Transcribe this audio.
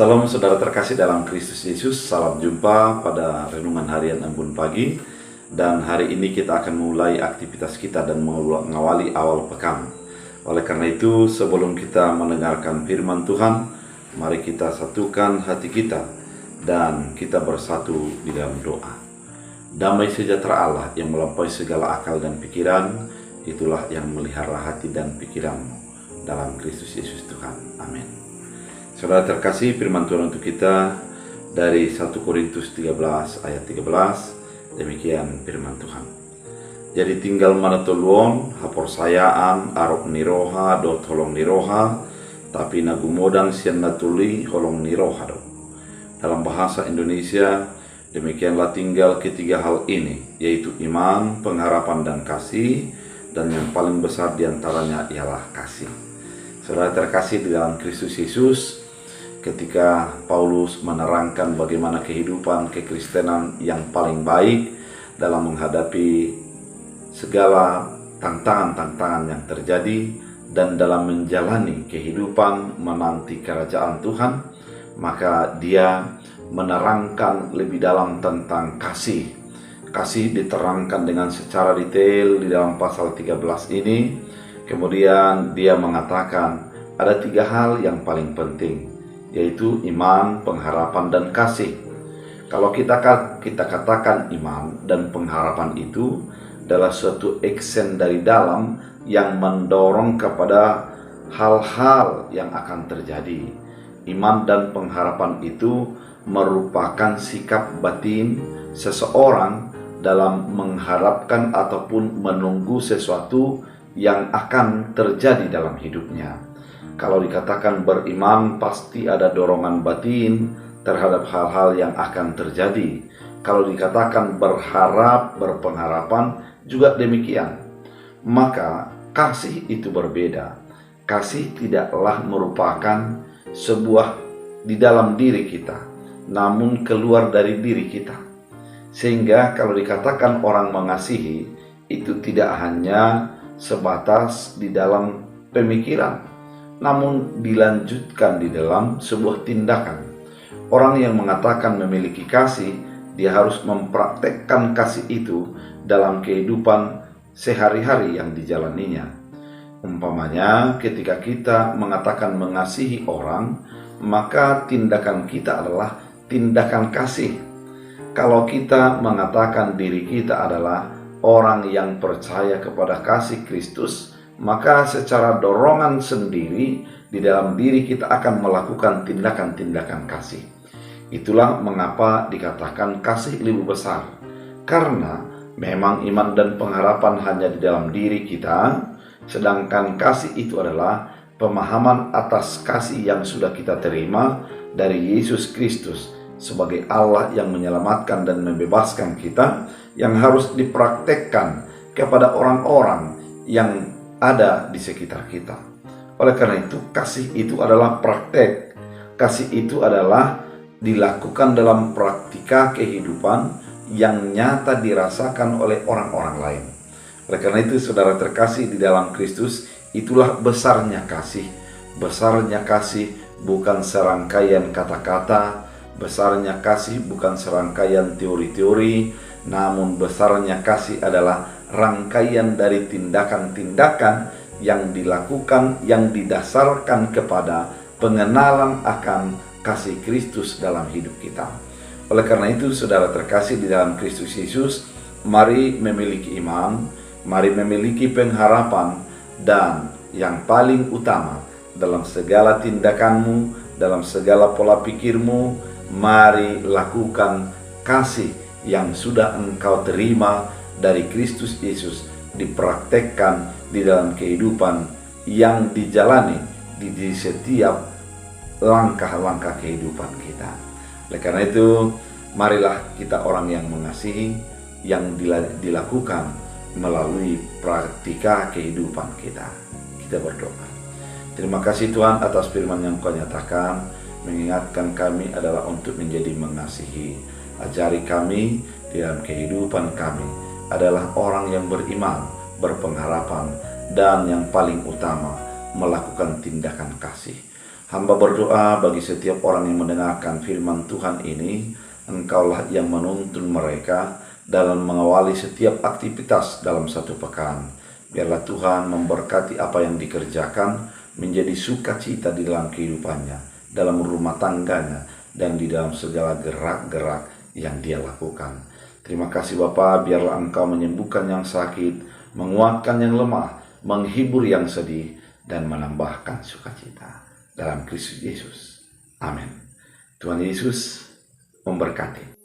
Salam saudara terkasih dalam Kristus Yesus. Salam jumpa pada renungan harian Embun Pagi. Dan hari ini kita akan mulai aktivitas kita dan mengawali awal pekan. Oleh karena itu, sebelum kita mendengarkan firman Tuhan, mari kita satukan hati kita dan kita bersatu di dalam doa. Damai sejahtera Allah yang melampaui segala akal dan pikiran, itulah yang melihara hati dan pikiranmu dalam Kristus Yesus Tuhan. Amin. Saudara terkasih, firman Tuhan untuk kita dari 1 Korintus 13 ayat 13. Demikian firman Tuhan. Jadi tinggal manatuluon haporsayaan arok niroha do tolong niroha, tapi nagumodang sian natuli holong niroha do. Dalam bahasa Indonesia, demikianlah tinggal ketiga hal ini, yaitu iman, pengharapan, dan kasih. Dan yang paling besar diantaranya ialah kasih. Saudara terkasih di dalam Kristus Yesus, ketika Paulus menerangkan bagaimana kehidupan kekristenan yang paling baik dalam menghadapi segala tantangan-tantangan yang terjadi dan dalam menjalani kehidupan menanti kerajaan Tuhan, maka dia menerangkan lebih dalam tentang kasih. Kasih diterangkan dengan secara detail di dalam pasal 13 ini. Kemudian dia mengatakan ada 3 hal yang paling penting, yaitu iman, pengharapan, dan kasih. Kalau kita katakan iman dan pengharapan itu adalah suatu aksen dari dalam yang mendorong kepada hal-hal yang akan terjadi. Iman dan pengharapan itu merupakan sikap batin seseorang dalam mengharapkan ataupun menunggu sesuatu yang akan terjadi dalam hidupnya. Kalau dikatakan beriman, pasti ada dorongan batin terhadap hal-hal yang akan terjadi. Kalau dikatakan berharap, berpengharapan, juga demikian. Maka kasih itu berbeda. Kasih tidaklah merupakan sebuah di dalam diri kita, namun keluar dari diri kita. Sehingga kalau dikatakan orang mengasihi, itu tidak hanya sebatas di dalam pemikiran, namun dilanjutkan di dalam sebuah tindakan. Orang yang mengatakan memiliki kasih, dia harus mempraktekkan kasih itu dalam kehidupan sehari-hari yang dijalaninya. Umpamanya, ketika kita mengatakan mengasihi orang, maka tindakan kita adalah tindakan kasih. Kalau kita mengatakan diri kita adalah orang yang percaya kepada kasih Kristus, maka secara dorongan sendiri di dalam diri kita akan melakukan tindakan-tindakan kasih. Itulah mengapa dikatakan kasih lebih besar, karena memang iman dan pengharapan hanya di dalam diri kita, sedangkan kasih itu adalah pemahaman atas kasih yang sudah kita terima dari Yesus Kristus sebagai Allah yang menyelamatkan dan membebaskan kita, yang harus dipraktekkan kepada orang-orang yang ada di sekitar kita. Oleh karena itu, kasih itu adalah praktek. Kasih itu adalah dilakukan dalam praktika kehidupan yang nyata dirasakan oleh orang-orang lain. Oleh karena itu, saudara terkasih di dalam Kristus, itulah besarnya kasih. Besarnya kasih bukan serangkaian kata-kata, besarnya kasih bukan serangkaian teori-teori, namun besarnya kasih adalah rangkaian dari tindakan-tindakan yang dilakukan yang didasarkan kepada pengenalan akan kasih Kristus dalam hidup kita. Oleh karena itu, saudara terkasih di dalam Kristus Yesus, mari memiliki iman, mari memiliki pengharapan, dan yang paling utama dalam segala tindakanmu, dalam segala pola pikirmu, mari lakukan kasih yang sudah engkau terima dari Kristus Yesus dipraktekkan di dalam kehidupan yang dijalani di setiap langkah-langkah kehidupan kita. Oleh karena itu, marilah kita orang yang mengasihi, yang dilakukan melalui praktika kehidupan kita. Kita berdoa. Terima kasih Tuhan atas firman yang Kau nyatakan, mengingatkan kami adalah untuk menjadi mengasihi. Ajari kami di dalam kehidupan kami adalah orang yang beriman, berpengharapan, dan yang paling utama melakukan tindakan kasih. Hamba berdoa bagi setiap orang yang mendengarkan firman Tuhan ini, Engkaulah yang menuntun mereka dalam mengawali setiap aktivitas dalam satu pekan. Biarlah Tuhan memberkati apa yang dikerjakan menjadi sukacita di dalam kehidupannya, dalam rumah tangganya, dan di dalam segala gerak-gerak yang dia lakukan. Terima kasih Bapa, biarlah Engkau menyembuhkan yang sakit, menguatkan yang lemah, menghibur yang sedih, dan menambahkan sukacita. Dalam Kristus Yesus. Amin. Tuhan Yesus memberkati.